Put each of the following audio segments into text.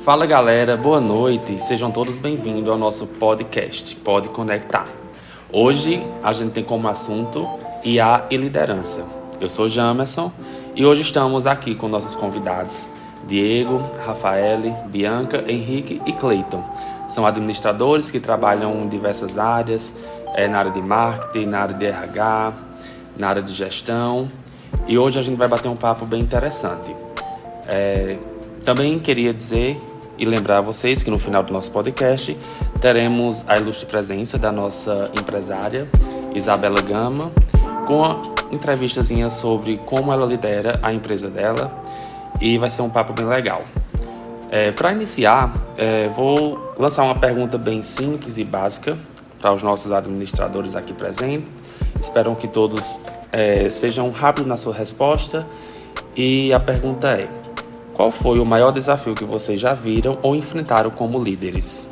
Fala galera, boa noite, sejam todos bem-vindos ao nosso podcast, Pode Conectar. Hoje a gente tem como assunto IA e liderança. Eu sou Jamerson e hoje estamos aqui com nossos convidados Diego, Rafaele, Bianca, Henrique e Cleiton. São administradores que trabalham em diversas áreas, na área de marketing, na área de RH, na área de gestão. E hoje a gente vai bater um papo bem interessante. Também queria dizer e lembrar a vocês que no final do nosso podcast teremos a ilustre presença da nossa empresária Isabela Gama, com uma entrevistazinha sobre como ela lidera a empresa dela, e vai ser um papo bem legal. Para iniciar, vou lançar uma pergunta bem simples e básica para os nossos administradores aqui presentes. Espero que todos sejam rápidos na sua resposta. E a pergunta é: qual foi o maior desafio que vocês já viram ou enfrentaram como líderes?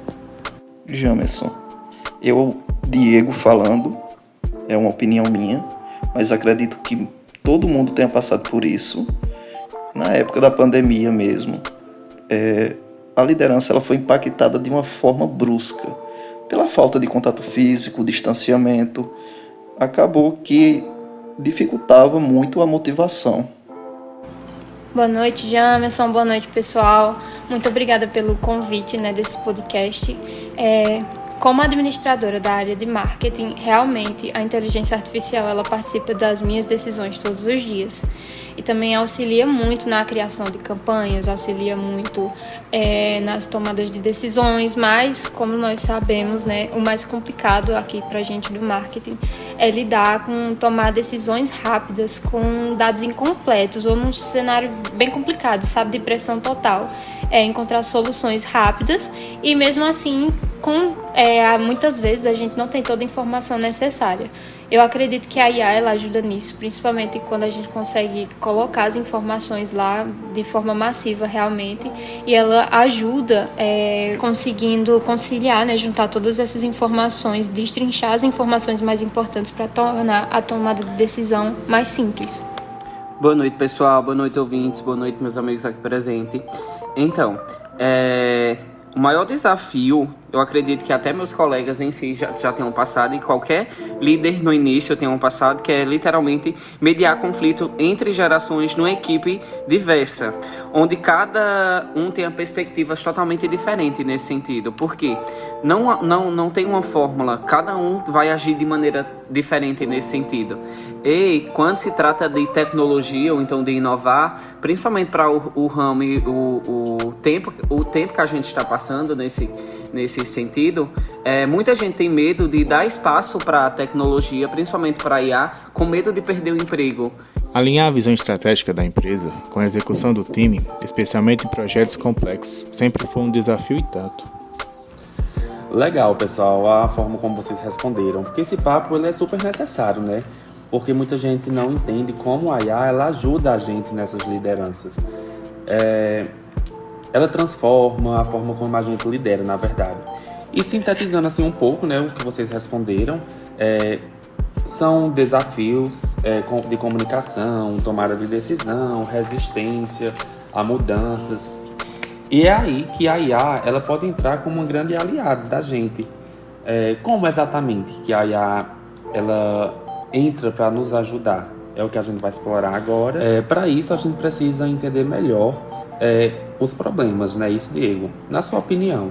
Jamerson, Diego falando, é uma opinião minha, mas acredito que todo mundo tenha passado por isso. Na época da pandemia mesmo, a liderança ela foi impactada de uma forma brusca, pela falta de contato físico, distanciamento. Acabou que dificultava muito a motivação. Boa noite, Jamerson. Boa noite, pessoal. Muito obrigada pelo convite, desse podcast. Como administradora da área de marketing, realmente a inteligência artificial ela participa das minhas decisões todos os dias. E também auxilia muito na criação de campanhas, auxilia muito nas tomadas de decisões, mas, como nós sabemos, o mais complicado aqui para a gente do marketing é lidar com tomar decisões rápidas, com dados incompletos, ou num cenário bem complicado, de pressão total. Encontrar soluções rápidas e, mesmo assim, muitas vezes a gente não tem toda a informação necessária. Eu acredito que a IA ela ajuda nisso, principalmente quando a gente consegue colocar as informações lá de forma massiva realmente, e ela ajuda conseguindo conciliar, juntar todas essas informações, destrinchar as informações mais importantes para tornar a tomada de decisão mais simples. Boa noite, pessoal, boa noite, ouvintes, boa noite, meus amigos aqui presentes. Então, o maior desafio, eu acredito que até meus colegas em si já tenham passado, e qualquer líder no início tenham passado, que é literalmente mediar conflito entre gerações numa equipe diversa, onde cada um tem perspectivas totalmente diferentes nesse sentido, porque não tem uma fórmula, cada um vai agir de maneira diferente nesse sentido. E quando se trata de tecnologia ou então de inovar, principalmente para o ramo e o tempo que a gente está passando nesse sentido, muita gente tem medo de dar espaço para a tecnologia, principalmente para a IA, com medo de perder o emprego. Alinhar a visão estratégica da empresa com a execução do time, especialmente em projetos complexos, sempre foi um desafio e tanto. Legal, pessoal, a forma como vocês responderam, porque esse papo ele é super necessário, Porque muita gente não entende como a IA ela ajuda a gente nessas lideranças. Ela transforma a forma como a gente lidera, na verdade. E sintetizando assim um pouco, o que vocês responderam, são desafios de comunicação, tomada de decisão, resistência a mudanças. E é aí que a IA ela pode entrar como uma grande aliada da gente. Como exatamente que a IA ela entra para nos ajudar? É o que a gente vai explorar agora. Para isso, a gente precisa entender melhor os problemas, isso, Diego. Na sua opinião,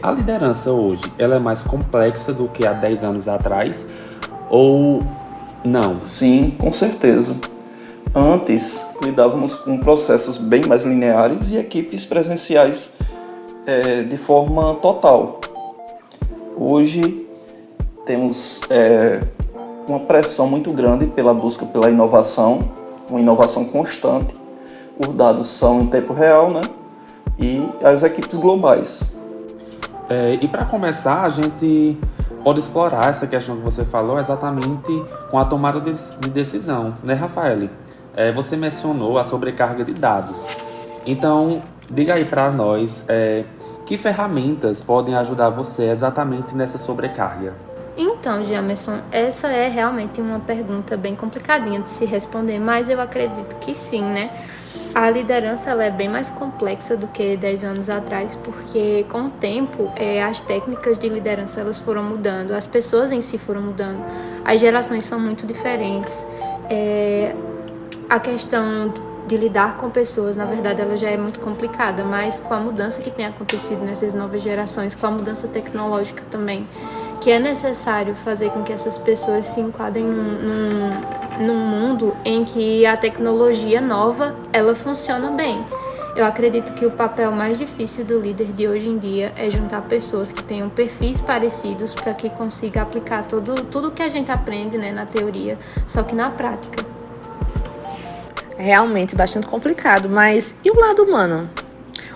a liderança hoje ela é mais complexa do que há 10 anos atrás ou não? Sim, com certeza. Antes, lidávamos com processos bem mais lineares e equipes presenciais de forma total. Hoje, temos uma pressão muito grande pela busca pela inovação, uma inovação constante. Os dados são em tempo real, e as equipes globais. E para começar, a gente pode explorar essa questão que você falou exatamente com a tomada de decisão, Rafaele? Você mencionou a sobrecarga de dados. Então, diga aí para nós que ferramentas podem ajudar você exatamente nessa sobrecarga. Então, Jamerson, essa é realmente uma pergunta bem complicadinha de se responder, mas eu acredito que sim, né? A liderança ela é bem mais complexa do que 10 anos atrás, porque com o tempo as técnicas de liderança elas foram mudando, as pessoas em si foram mudando, as gerações são muito diferentes. A questão de lidar com pessoas, na verdade, ela já é muito complicada, mas com a mudança que tem acontecido nessas novas gerações, com a mudança tecnológica também, que é necessário fazer com que essas pessoas se enquadrem num mundo em que a tecnologia nova, ela funciona bem. Eu acredito que o papel mais difícil do líder de hoje em dia é juntar pessoas que tenham perfis parecidos para que consiga aplicar tudo que a gente aprende, né, na teoria, só que na prática. É realmente bastante complicado, mas e o lado humano?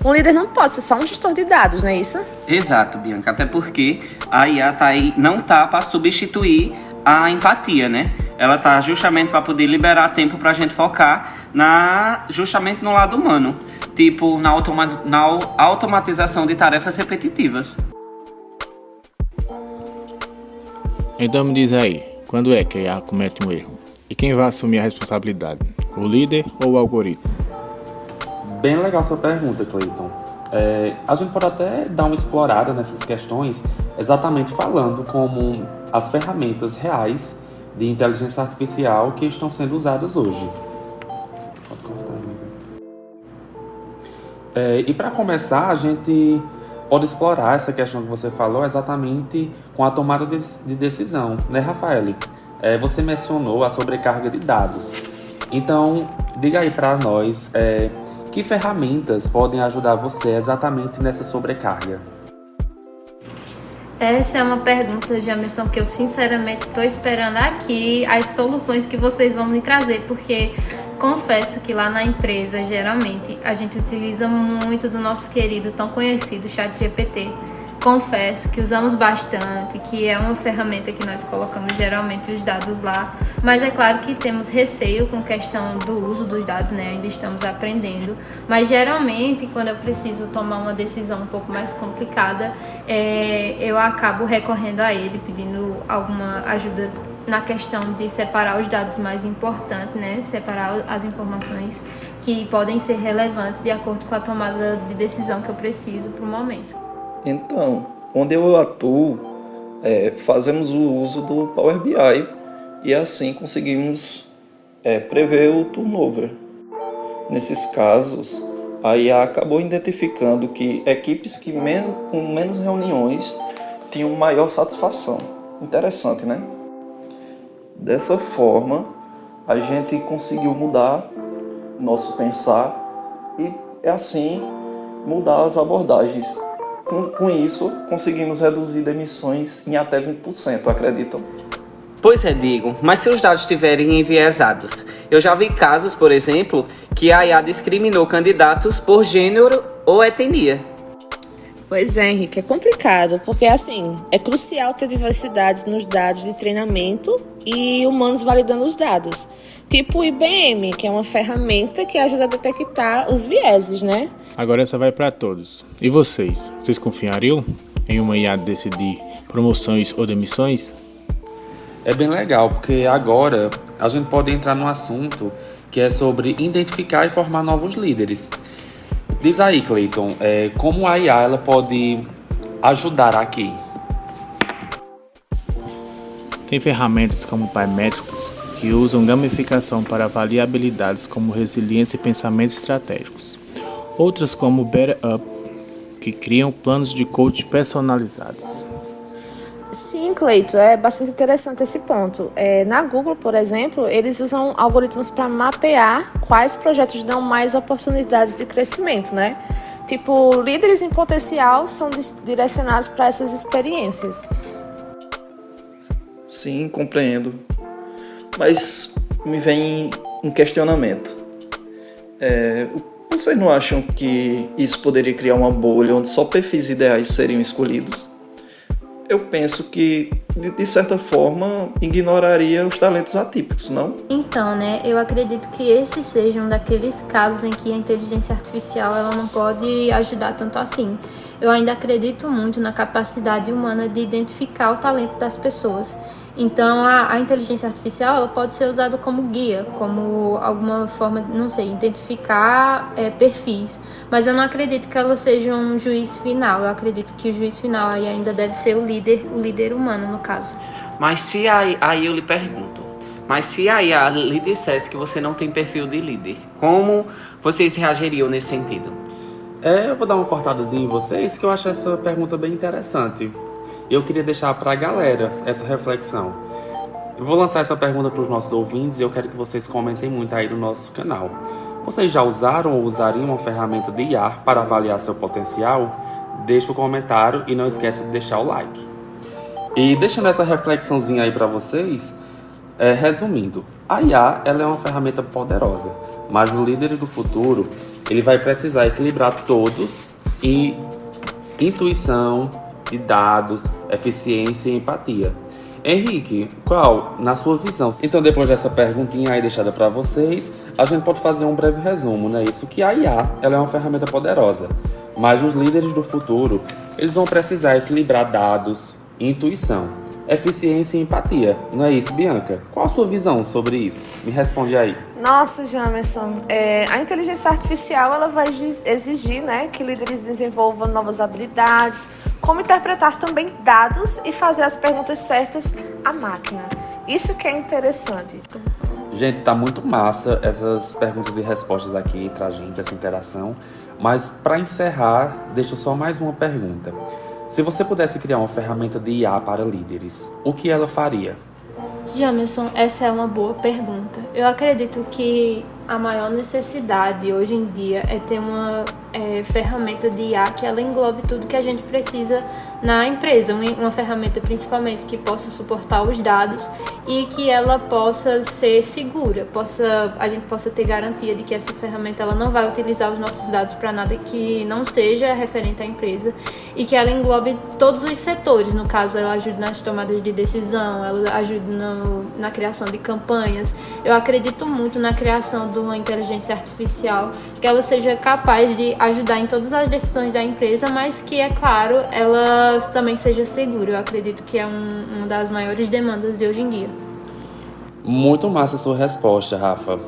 Um líder não pode ser só um gestor de dados, não é isso? Exato, Bianca, até porque a IA não tá para substituir a empatia, né? Ela tá justamente para poder liberar tempo para a gente focar justamente no lado humano, tipo na automatização de tarefas repetitivas. Então me diz aí, quando é que a IA comete um erro? E quem vai assumir a responsabilidade? O líder ou o algoritmo? Bem legal sua pergunta, Cleiton. A gente pode até dar uma explorada nessas questões, exatamente falando como as ferramentas reais de inteligência artificial que estão sendo usadas hoje. Pode cortar, amiga. E para começar, a gente pode explorar essa questão que você falou exatamente com a tomada de decisão, né, Rafael? Você mencionou a sobrecarga de dados. Então, diga aí para nós que ferramentas podem ajudar você exatamente nessa sobrecarga. Essa é uma pergunta, Jamerson, que eu sinceramente estou esperando aqui as soluções que vocês vão me trazer, porque confesso que lá na empresa, geralmente, a gente utiliza muito do nosso querido, tão conhecido ChatGPT. Confesso que usamos bastante, que é uma ferramenta que nós colocamos geralmente os dados lá, mas é claro que temos receio com questão do uso dos dados, né? Ainda estamos aprendendo, mas geralmente quando eu preciso tomar uma decisão um pouco mais complicada, eu acabo recorrendo a ele, pedindo alguma ajuda na questão de separar os dados mais importantes, né? Separar as informações que podem ser relevantes de acordo com a tomada de decisão que eu preciso para o momento. Então, onde eu atuo, fazemos o uso do Power BI e assim conseguimos prever o turnover. Nesses casos, a IA acabou identificando que equipes que com menos reuniões tinham maior satisfação. Interessante, né? Dessa forma, a gente conseguiu mudar nosso pensar e assim mudar as abordagens. Com isso, conseguimos reduzir demissões em até 20%, acreditam? Pois é, Diego, mas se os dados estiverem enviesados? Eu já vi casos, por exemplo, que a IA discriminou candidatos por gênero ou etnia. Pois é, Henrique, é complicado, porque assim, é crucial ter diversidade nos dados de treinamento e humanos validando os dados. Tipo o IBM, que é uma ferramenta que ajuda a detectar os vieses, né? Agora essa vai para todos. E vocês? Vocês confiariam em uma IA decidir promoções ou demissões? É bem legal, porque agora a gente pode entrar num assunto que é sobre identificar e formar novos líderes. Diz aí, Cleiton, como a IA ela pode ajudar aqui? Tem ferramentas como Pymetrics que usam gamificação para avaliar habilidades como resiliência e pensamentos estratégicos. Outras como BetterUp, que criam planos de coach personalizados. Sim, Cleito, é bastante interessante esse ponto. Na Google, por exemplo, eles usam algoritmos para mapear quais projetos dão mais oportunidades de crescimento, né? Tipo, líderes em potencial são direcionados para essas experiências. Sim, compreendo. Mas me vem um questionamento. Vocês não acham que isso poderia criar uma bolha onde só perfis ideais seriam escolhidos? eu penso que, de certa forma, ignoraria os talentos atípicos, não? Então, né, eu acredito que esses sejam daqueles casos em que a inteligência artificial ela não pode ajudar tanto assim. Eu ainda acredito muito na capacidade humana de identificar o talento das pessoas. Então, a inteligência artificial ela pode ser usada como guia, como alguma forma, não sei, identificar perfis. Mas eu não acredito que ela seja um juiz final. Eu acredito que o juiz final aí ainda deve ser o líder humano, no caso. Mas se aí eu lhe pergunto, mas se a IA lhe dissesse que você não tem perfil de líder, como vocês reagiriam nesse sentido? Eu vou dar uma cortadazinha em vocês, que eu acho essa pergunta bem interessante. Eu queria deixar para a galera essa reflexão. Eu vou lançar essa pergunta para os nossos ouvintes e eu quero que vocês comentem muito aí no nosso canal. Vocês já usaram ou usariam uma ferramenta de IA para avaliar seu potencial? Deixa o comentário e não esqueça de deixar o like. E deixando essa reflexãozinha aí para vocês, resumindo, a IA ela é uma ferramenta poderosa, mas o líder do futuro ele vai precisar equilibrar todos em intuição, de dados, eficiência e empatia. Henrique, qual, na sua visão? Então, depois dessa perguntinha aí deixada para vocês, a gente pode fazer um breve resumo, né? Isso que a IA, ela é uma ferramenta poderosa, mas os líderes do futuro, eles vão precisar equilibrar dados, intuição, eficiência e empatia. Não é isso, Bianca? Qual a sua visão sobre isso? Me responde aí. Nossa, Jamerson, a inteligência artificial ela vai exigir, né, que líderes desenvolvam novas habilidades, como interpretar também dados e fazer as perguntas certas à máquina. Isso que é interessante. Gente, tá muito massa essas perguntas e respostas aqui pra gente, essa interação. Mas para encerrar, deixa só mais uma pergunta. Se você pudesse criar uma ferramenta de IA para líderes, o que ela faria? Jamerson, essa é uma boa pergunta. Eu acredito que a maior necessidade hoje em dia é ter uma ferramenta de IA que ela englobe tudo que a gente precisa na empresa, uma ferramenta principalmente que possa suportar os dados e que ela possa ser segura, a gente possa ter garantia de que essa ferramenta ela não vai utilizar os nossos dados para nada que não seja referente à empresa e que ela englobe todos os setores. No caso, ela ajude nas tomadas de decisão, ela ajude na criação de campanhas. Eu acredito muito na criação de uma inteligência artificial que ela seja capaz de ajudar em todas as decisões da empresa, mas que, é claro, ela também seja segura. Eu acredito que é uma das maiores demandas de hoje em dia. Muito massa a sua resposta, Rafa.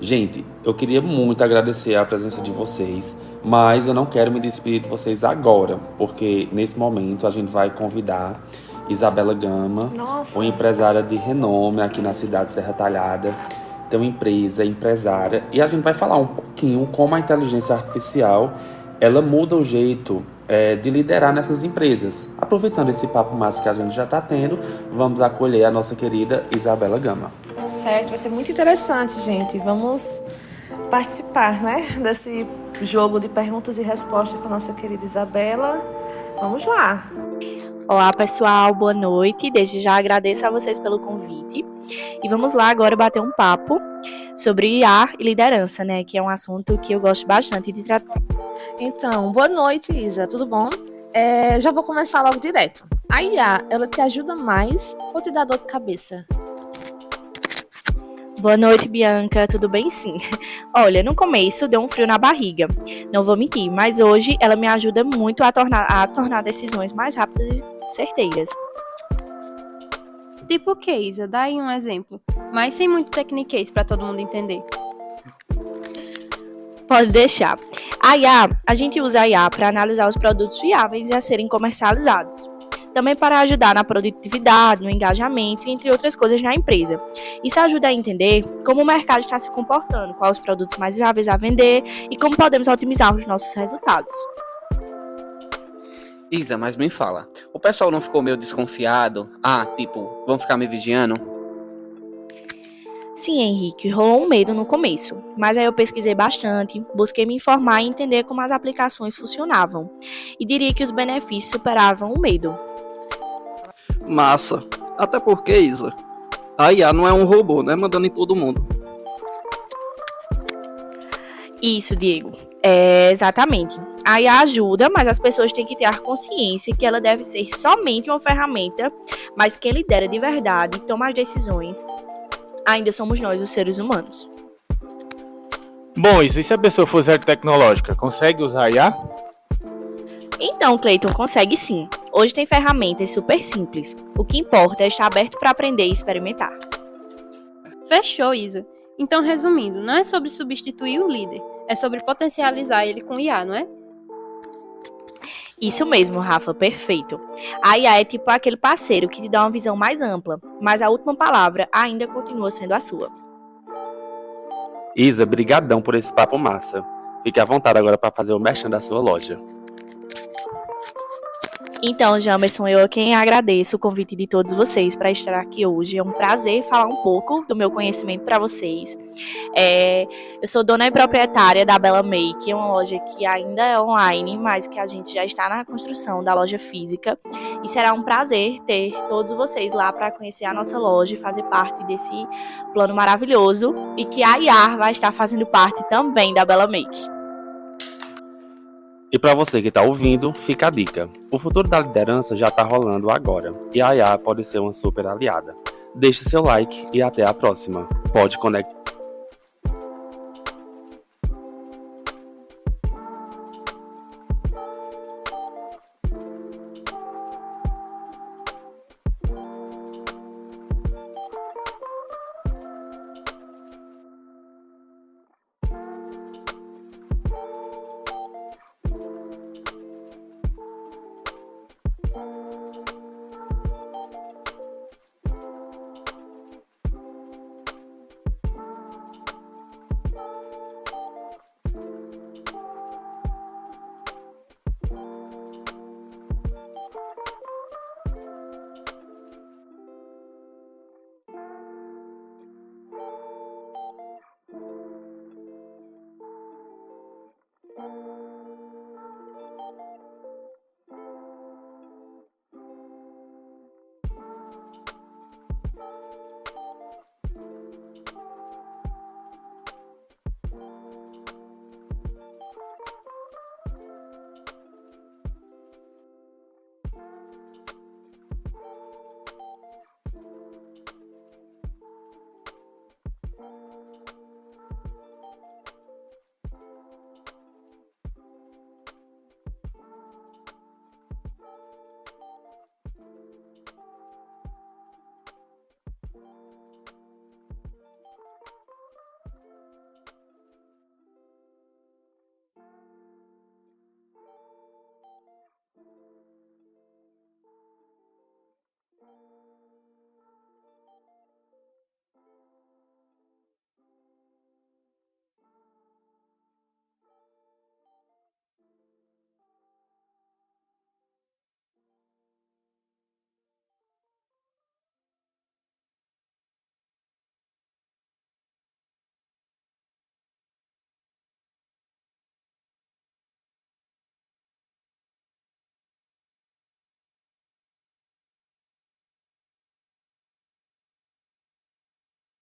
Gente, eu queria muito agradecer a presença de vocês, mas eu não quero me despedir de vocês agora, porque nesse momento a gente vai convidar Isabela Gama, uma empresária de renome aqui na cidade de Serra Talhada. Tem uma empresa, empresária, e a gente vai falar um pouquinho como a inteligência artificial ela muda o jeito de liderar nessas empresas. Aproveitando esse papo massa que a gente já está tendo, vamos acolher a nossa querida Isabela Gama. Certo, vai ser muito interessante, gente. Vamos participar, né, desse jogo de perguntas e respostas com a nossa querida Isabela. Vamos lá. Olá, pessoal, boa noite. Desde já agradeço a vocês pelo convite. E vamos lá agora bater um papo sobre IA e liderança, né, que é um assunto que eu gosto bastante de tratar. Então, boa noite, Isa, tudo bom? Já vou começar logo direto. A IA, ela te ajuda mais ou te dá dor de cabeça? Boa noite, Bianca, tudo bem? Sim. Olha, no começo deu um frio na barriga, não vou mentir, mas hoje ela me ajuda muito a tornar decisões mais rápidas e certeiras. Tipo o que, Isa? Dá aí um exemplo, mas sem muito tecniquez para todo mundo entender. Pode deixar. A gente usa a IA para analisar os produtos viáveis a serem comercializados. Também para ajudar na produtividade, no engajamento, entre outras coisas na empresa. Isso ajuda a entender como o mercado está se comportando, quais os produtos mais viáveis a vender e como podemos otimizar os nossos resultados. Isa, mas me fala, o pessoal não ficou meio desconfiado? Vão ficar me vigiando? Sim, Henrique, rolou um medo no começo, mas aí eu pesquisei bastante, busquei me informar e entender como as aplicações funcionavam, e diria que os benefícios superavam o medo. Massa, até porque, Isa, a IA não é um robô, né, mandando em todo mundo. Isso, Diego. Exatamente. A IA ajuda, mas as pessoas têm que ter a consciência que ela deve ser somente uma ferramenta, mas quem lidera de verdade e toma as decisões ainda somos nós, os seres humanos. Bom, e se a pessoa for zero tecnológica, consegue usar IA? Então, Cleiton, consegue sim. Hoje tem ferramentas super simples. O que importa é estar aberto para aprender e experimentar. Fechou, Isa. Então, resumindo, não é sobre substituir o líder, é sobre potencializar ele com IA, não é? Isso mesmo, Rafa, perfeito. A IA é tipo aquele parceiro que te dá uma visão mais ampla, mas a última palavra ainda continua sendo a sua. Isa, brigadão por esse papo massa. Fique à vontade agora para fazer o merchan da sua loja. Então, Jamerson, eu quem agradeço o convite de todos vocês para estar aqui hoje. É um prazer falar um pouco do meu conhecimento para vocês. Eu sou dona e proprietária da Bela Make, uma loja que ainda é online, mas que a gente já está na construção da loja física. E será um prazer ter todos vocês lá para conhecer a nossa loja e fazer parte desse plano maravilhoso. E que a IA vai estar fazendo parte também da Bela Make. E para você que está ouvindo, fica a dica. O futuro da liderança já está rolando agora e a IA pode ser uma super aliada. Deixe seu like e até a próxima. Pode conectar.